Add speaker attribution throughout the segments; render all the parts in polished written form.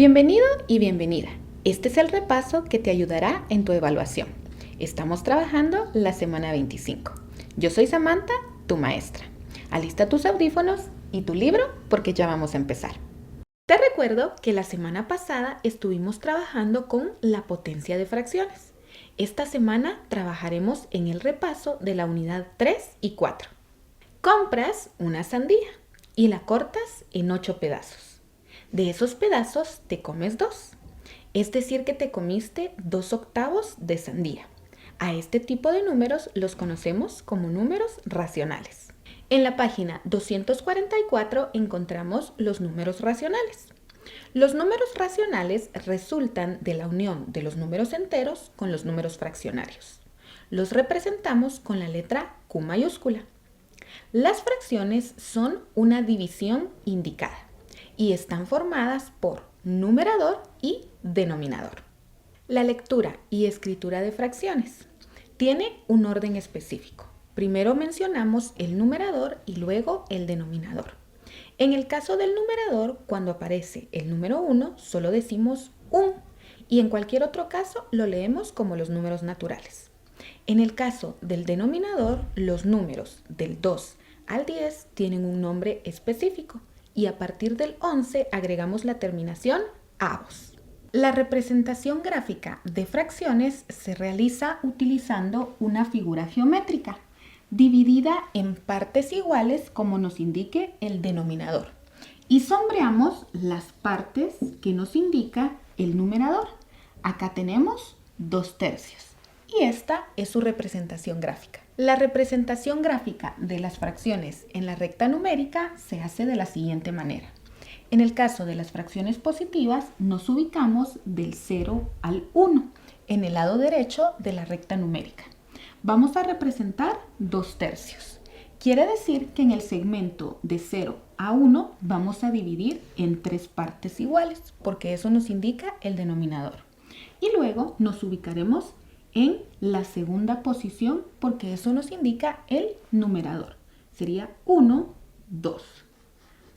Speaker 1: Bienvenido y bienvenida. Este es el repaso que te ayudará en tu evaluación. Estamos trabajando la semana 25. Yo soy Samantha, tu maestra. Alista tus audífonos y tu libro porque ya vamos a empezar. Te recuerdo que la semana pasada estuvimos trabajando con la potencia de fracciones. Esta semana trabajaremos en el repaso de la unidad 3 y 4. Compras una sandía y la cortas en 8 pedazos. De esos pedazos te comes 2. Es decir que te comiste 2/8 de sandía. A este tipo de números los conocemos como números racionales. En la página 244 encontramos los números racionales. Los números racionales resultan de la unión de los números enteros con los números fraccionarios. Los representamos con la letra Q mayúscula. Las fracciones son una división indicada y están formadas por numerador y denominador. La lectura y escritura de fracciones tiene un orden específico. Primero mencionamos el numerador y luego el denominador. En el caso del numerador, cuando aparece el número 1, solo decimos un, y en cualquier otro caso lo leemos como los números naturales. En el caso del denominador, los números del 2 al 10 tienen un nombre específico y a partir del 11 agregamos la terminación avos. La representación gráfica de fracciones se realiza utilizando una figura geométrica dividida en partes iguales como nos indique el denominador y sombreamos las partes que nos indica el numerador. Acá tenemos 2/3 y esta es su representación gráfica. La representación gráfica de las fracciones en la recta numérica se hace de la siguiente manera. En el caso de las fracciones positivas, nos ubicamos del 0 al 1 en el lado derecho de la recta numérica. Vamos a representar 2/3. Quiere decir que en el segmento de 0 a 1 vamos a dividir en 3 partes iguales, porque eso nos indica el denominador. Y luego nos ubicaremos en la segunda posición, porque eso nos indica el numerador. Sería 1, 2.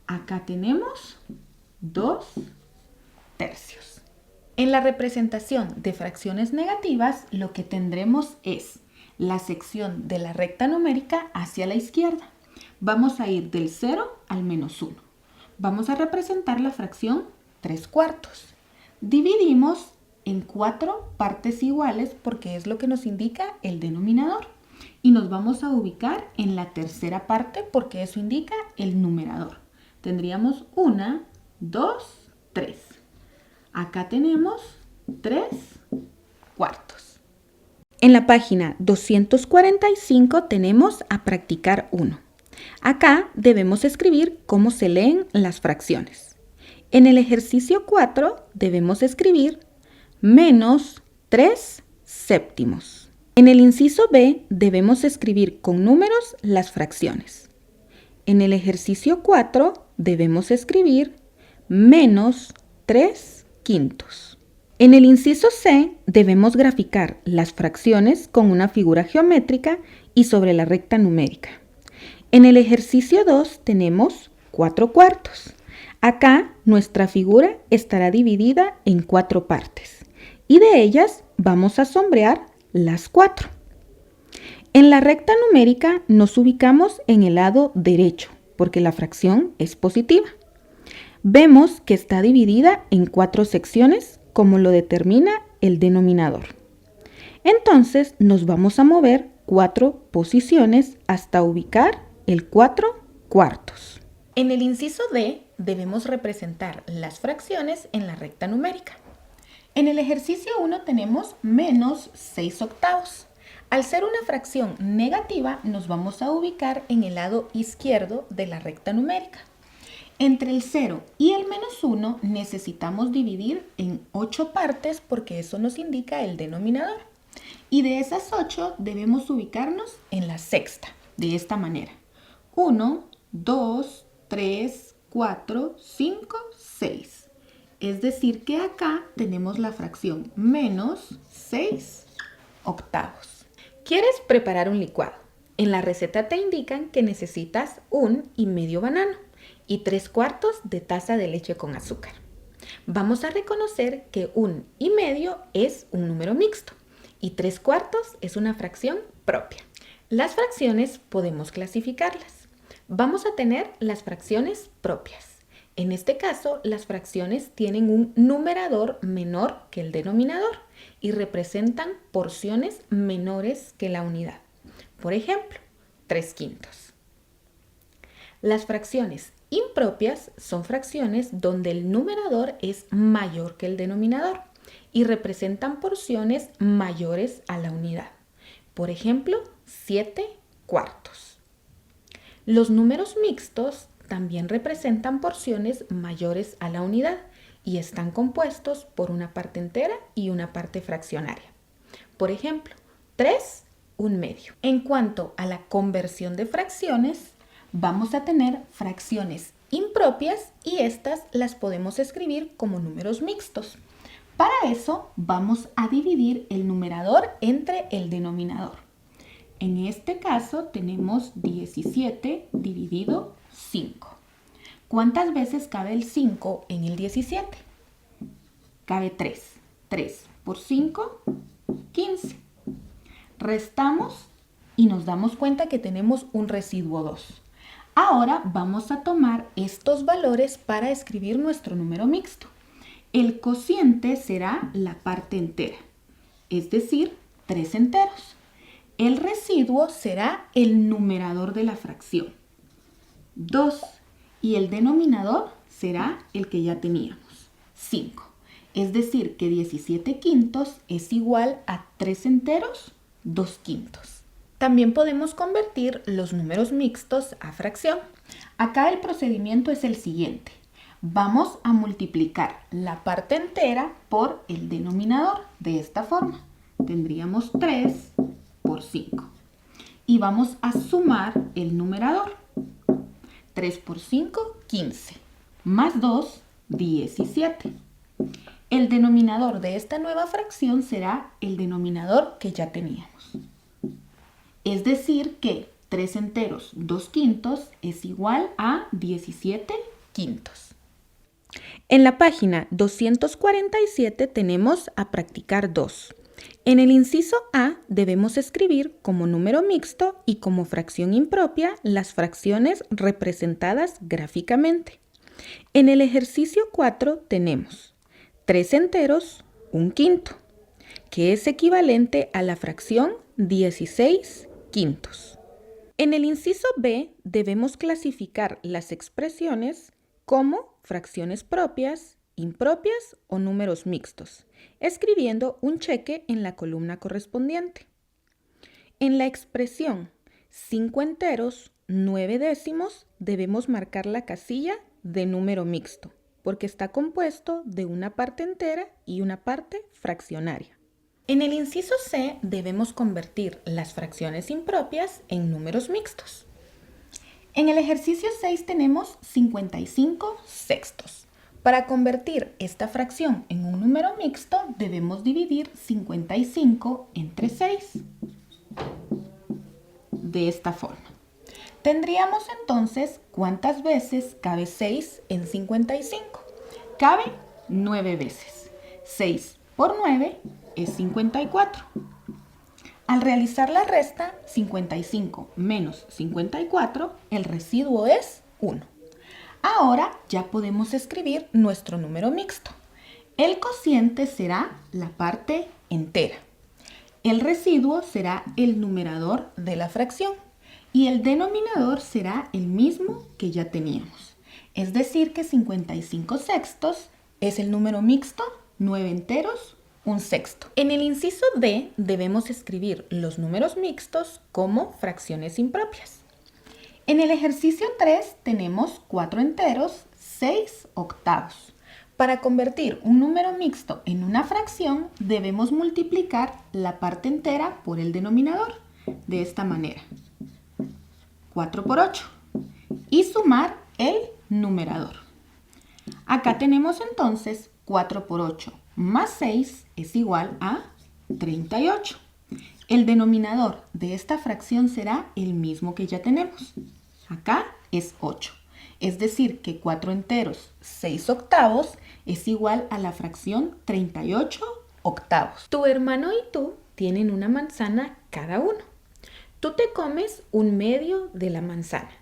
Speaker 1: Acá tenemos 2/3. En la representación de fracciones negativas, lo que tendremos es la sección de la recta numérica hacia la izquierda. Vamos a ir del 0 al -1. Vamos a representar la fracción 3/4. Dividimos en 4 partes iguales porque es lo que nos indica el denominador. Y nos vamos a ubicar en la tercera parte porque eso indica el numerador. Tendríamos 1, 2, 3. Acá tenemos 3/4. En la página 245 tenemos a practicar 1. Acá debemos escribir cómo se leen las fracciones. En el ejercicio 4 debemos escribir -3/7. En el inciso B debemos escribir con números las fracciones. En el ejercicio 4 debemos escribir -3/5. En el inciso C debemos graficar las fracciones con una figura geométrica y sobre la recta numérica. En el ejercicio 2 tenemos 4/4. Acá nuestra figura estará dividida en 4 partes y de ellas vamos a sombrear las 4. En la recta numérica nos ubicamos en el lado derecho porque la fracción es positiva. Vemos que está dividida en 4 secciones como lo determina el denominador. Entonces nos vamos a mover 4 posiciones hasta ubicar el 4/4. En el inciso D debemos representar las fracciones en la recta numérica. En el ejercicio 1 tenemos -6/8. Al ser una fracción negativa, nos vamos a ubicar en el lado izquierdo de la recta numérica. Entre el 0 y el -1 necesitamos dividir en 8 partes porque eso nos indica el denominador. Y de esas 8 debemos ubicarnos en la sexta, de esta manera. 1, 2, 3, 4, 5, 6. Es decir que acá tenemos la fracción -6/8. ¿Quieres preparar un licuado? En la receta te indican que necesitas 1 y medio banano y 3/4 de taza de leche con azúcar. Vamos a reconocer que 1,5 es un número mixto y 3/4 es una fracción propia. Las fracciones podemos clasificarlas. Vamos a tener las fracciones propias. En este caso, las fracciones tienen un numerador menor que el denominador y representan porciones menores que la unidad. Por ejemplo, 3/5. Las fracciones impropias son fracciones donde el numerador es mayor que el denominador y representan porciones mayores a la unidad. Por ejemplo, 7/4. Los números mixtos también representan porciones mayores a la unidad y están compuestos por una parte entera y una parte fraccionaria. Por ejemplo, 3/1/2. En cuanto a la conversión de fracciones, vamos a tener fracciones impropias y estas las podemos escribir como números mixtos. Para eso vamos a dividir el numerador entre el denominador. En este caso tenemos 17 dividido 5. ¿Cuántas veces cabe el 5 en el 17? Cabe 3. 3 por 5, 15. Restamos y nos damos cuenta que tenemos un residuo 2. Ahora vamos a tomar estos valores para escribir nuestro número mixto. El cociente será la parte entera, es decir, 3 enteros. El residuo será el numerador de la fracción, 2, y el denominador será el que ya teníamos, 5. Es decir, que 17/5 es igual a 3 enteros, 2/5. También podemos convertir los números mixtos a fracción. Acá el procedimiento es el siguiente. Vamos a multiplicar la parte entera por el denominador de esta forma. Tendríamos 3 por 5. Y vamos a sumar el numerador. 3 por 5, 15. Más 2, 17. El denominador de esta nueva fracción será el denominador que ya teníamos. Es decir que 3 enteros 2/5 es igual a 17/5. En la página 247 tenemos a practicar 2. En el inciso A debemos escribir como número mixto y como fracción impropia las fracciones representadas gráficamente. En el ejercicio 4 tenemos 3 enteros 1/5, que es equivalente a la fracción 16/5. En el inciso B debemos clasificar las expresiones como fracciones propias, impropias o números mixtos, escribiendo un cheque en la columna correspondiente. En la expresión 5 enteros, 9 décimos, debemos marcar la casilla de número mixto, porque está compuesto de una parte entera y una parte fraccionaria. En el inciso C debemos convertir las fracciones impropias en números mixtos. En el ejercicio 6 tenemos 55 sextos. Para convertir esta fracción en un número mixto debemos dividir 55 entre 6. De esta forma. Tendríamos entonces, ¿cuántas veces cabe 6 en 55? Cabe 9 veces. 6 por 9 es 54. Al realizar la resta, 55 menos 54, el residuo es 1. Ahora ya podemos escribir nuestro número mixto. El cociente será la parte entera. El residuo será el numerador de la fracción y el denominador será el mismo que ya teníamos. Es decir que 55 sextos es el número mixto, 9 enteros, 1 sexto. En el inciso D debemos escribir los números mixtos como fracciones impropias. En el ejercicio 3 tenemos 4 enteros, 6 octavos. Para convertir un número mixto en una fracción debemos multiplicar la parte entera por el denominador de esta manera. 4 por 8 y sumar el numerador. Acá tenemos entonces 4 por 8 más 6 es igual a 38. El denominador de esta fracción será el mismo que ya tenemos. Acá es 8. Es decir, que 4 enteros 6 octavos es igual a la fracción 38 octavos. Tu hermano y tú tienen una manzana cada uno. Tú te comes un medio de la manzana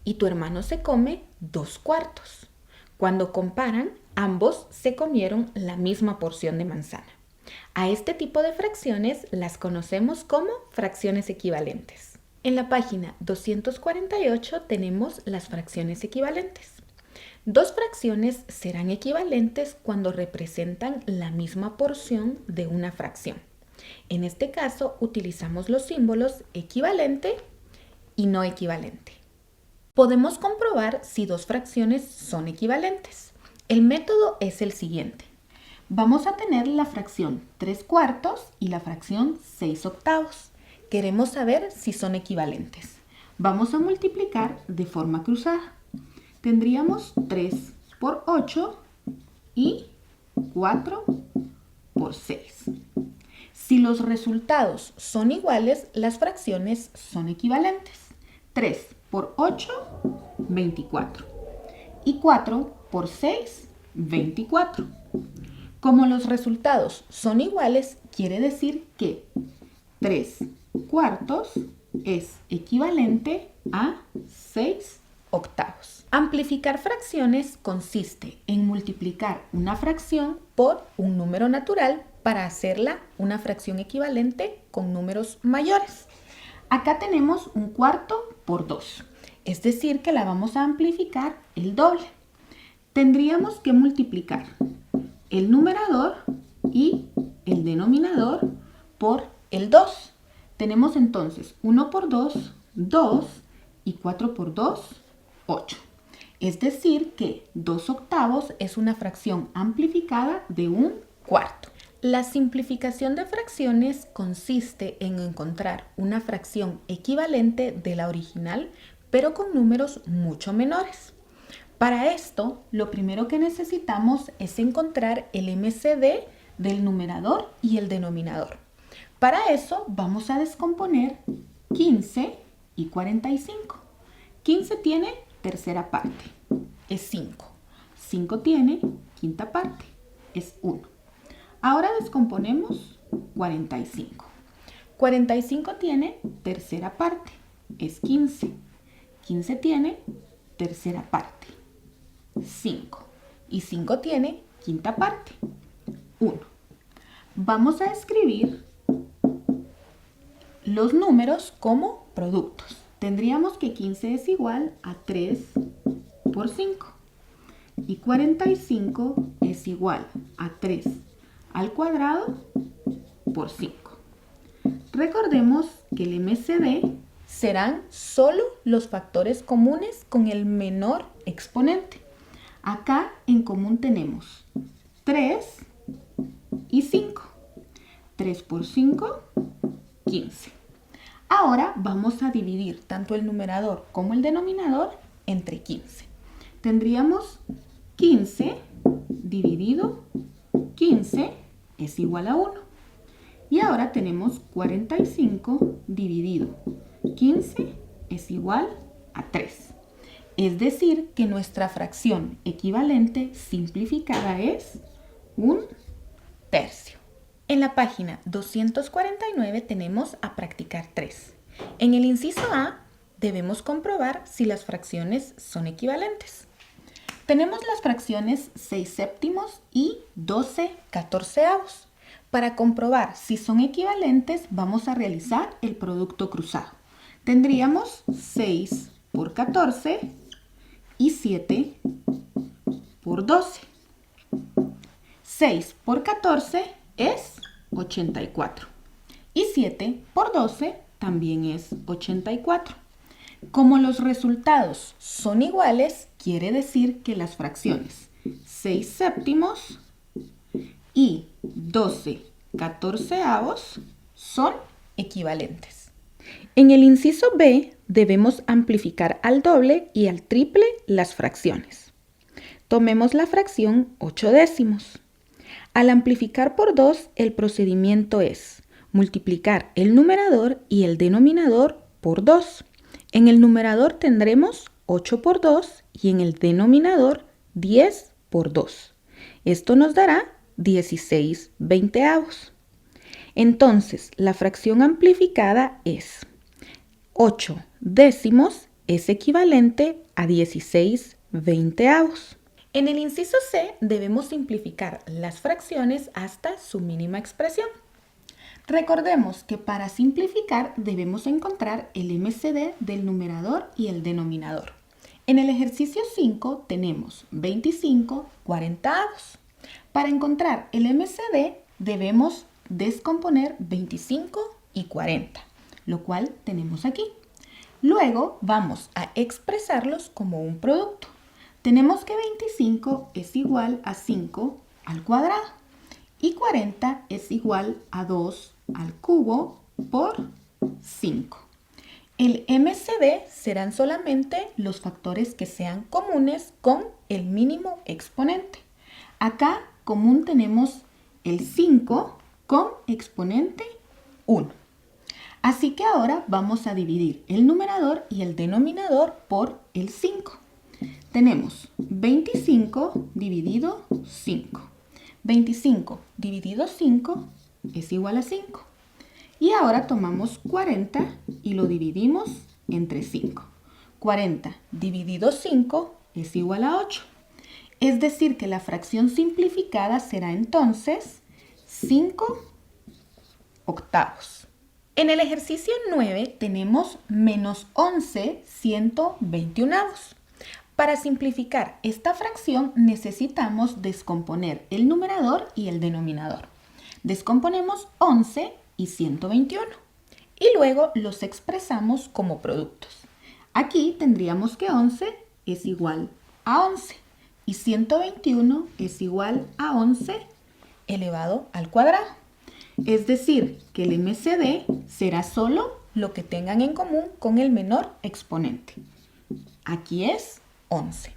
Speaker 1: y tu hermano se come 2/4. Cuando comparan, ambos se comieron la misma porción de manzana. A este tipo de fracciones las conocemos como fracciones equivalentes. En la página 248 tenemos las fracciones equivalentes. Dos fracciones serán equivalentes cuando representan la misma porción de una fracción. En este caso utilizamos los símbolos equivalente y no equivalente. Podemos comprobar si dos fracciones son equivalentes. El método es el siguiente. Vamos a tener la fracción 3/4 y la fracción 6 octavos. Queremos saber si son equivalentes. Vamos a multiplicar de forma cruzada. Tendríamos 3 por 8 y 4 por 6. Si los resultados son iguales, las fracciones son equivalentes. 3 por 8, 24. Y 4 por 6, 24. Como los resultados son iguales, quiere decir que 3/4 es equivalente a 6 octavos. Amplificar fracciones consiste en multiplicar una fracción por un número natural para hacerla una fracción equivalente con números mayores. Acá tenemos 1/4 por 2, es decir que la vamos a amplificar el doble. Tendríamos que multiplicar el numerador y el denominador por el 2. Tenemos entonces 1 por 2, 2 y 4 por 2, 8. Es decir que 2 octavos es una fracción amplificada de 1/4. La simplificación de fracciones consiste en encontrar una fracción equivalente de la original, pero con números mucho menores. Para esto, lo primero que necesitamos es encontrar el MCD del numerador y el denominador. Para eso vamos a descomponer 15 y 45. 15 tiene tercera parte, es 5. 5 tiene quinta parte, es 1. Ahora descomponemos 45. 45 tiene tercera parte, es 15. 15 tiene tercera parte, 5. Y 5 tiene quinta parte, 1. Vamos a escribir los números como productos. Tendríamos que 15 es igual a 3 por 5 y 45 es igual a 3 al cuadrado por 5. Recordemos que el MCD serán solo los factores comunes con el menor exponente. Acá en común tenemos 3 y 5. 3 por 5, 15. Ahora vamos a dividir tanto el numerador como el denominador entre 15. Tendríamos 15 dividido 15 es igual a 1. Y ahora tenemos 45 dividido 15 es igual a 3. Es decir, que nuestra fracción equivalente simplificada es 1/3. En la página 249 tenemos a practicar 3. En el inciso A debemos comprobar si las fracciones son equivalentes. Tenemos las fracciones 6 séptimos y 12 catorceavos. Para comprobar si son equivalentes vamos a realizar el producto cruzado. Tendríamos 6 por 14 y 7 por 12. 6 por 14 es 84 y 7 por 12 también es 84. Como los resultados son iguales, quiere decir que las fracciones 6 séptimos y 12 catorceavos son equivalentes. En el inciso B debemos amplificar al doble y al triple las fracciones. Tomemos la fracción 8 décimos. Al amplificar por 2, el procedimiento es multiplicar el numerador y el denominador por 2. En el numerador tendremos 8 por 2 y en el denominador 10 por 2. Esto nos dará 16 veinteavos. Entonces, la fracción amplificada es 8 décimos es equivalente a 16 veinteavos. En el inciso C debemos simplificar las fracciones hasta su mínima expresión. Recordemos que para simplificar debemos encontrar el MCD del numerador y el denominador. En el ejercicio 5 tenemos 25 cuarentaavos. Para encontrar el MCD debemos descomponer 25 y 40, lo cual tenemos aquí. Luego vamos a expresarlos como un producto. Tenemos que 25 es igual a 5 al cuadrado y 40 es igual a 2 al cubo por 5. El MCD serán solamente los factores que sean comunes con el mínimo exponente. Acá común tenemos el 5 con exponente 1. Así que ahora vamos a dividir el numerador y el denominador por el 5. Tenemos 25 dividido 5. 25 dividido 5 es igual a 5. Y ahora tomamos 40 y lo dividimos entre 5. 40 dividido 5 es igual a 8. Es decir que la fracción simplificada será entonces 5 octavos. En el ejercicio 9 tenemos menos 11 121avos. Para simplificar esta fracción necesitamos descomponer el numerador y el denominador. Descomponemos 11 y 121 y luego los expresamos como productos. Aquí tendríamos que 11 es igual a 11 y 121 es igual a 11 elevado al cuadrado. Es decir, que el MCD será solo lo que tengan en común con el menor exponente. Aquí es 11.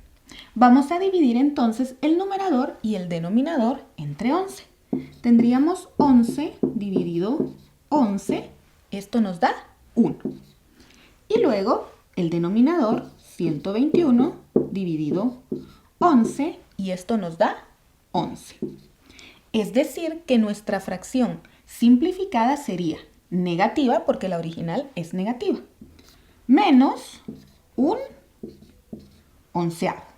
Speaker 1: Vamos a dividir entonces el numerador y el denominador entre 11. Tendríamos 11 dividido 11, esto nos da 1. Y luego el denominador 121 dividido 11 y esto nos da 11. Es decir que nuestra fracción simplificada sería negativa porque la original es negativa, menos un onceavo.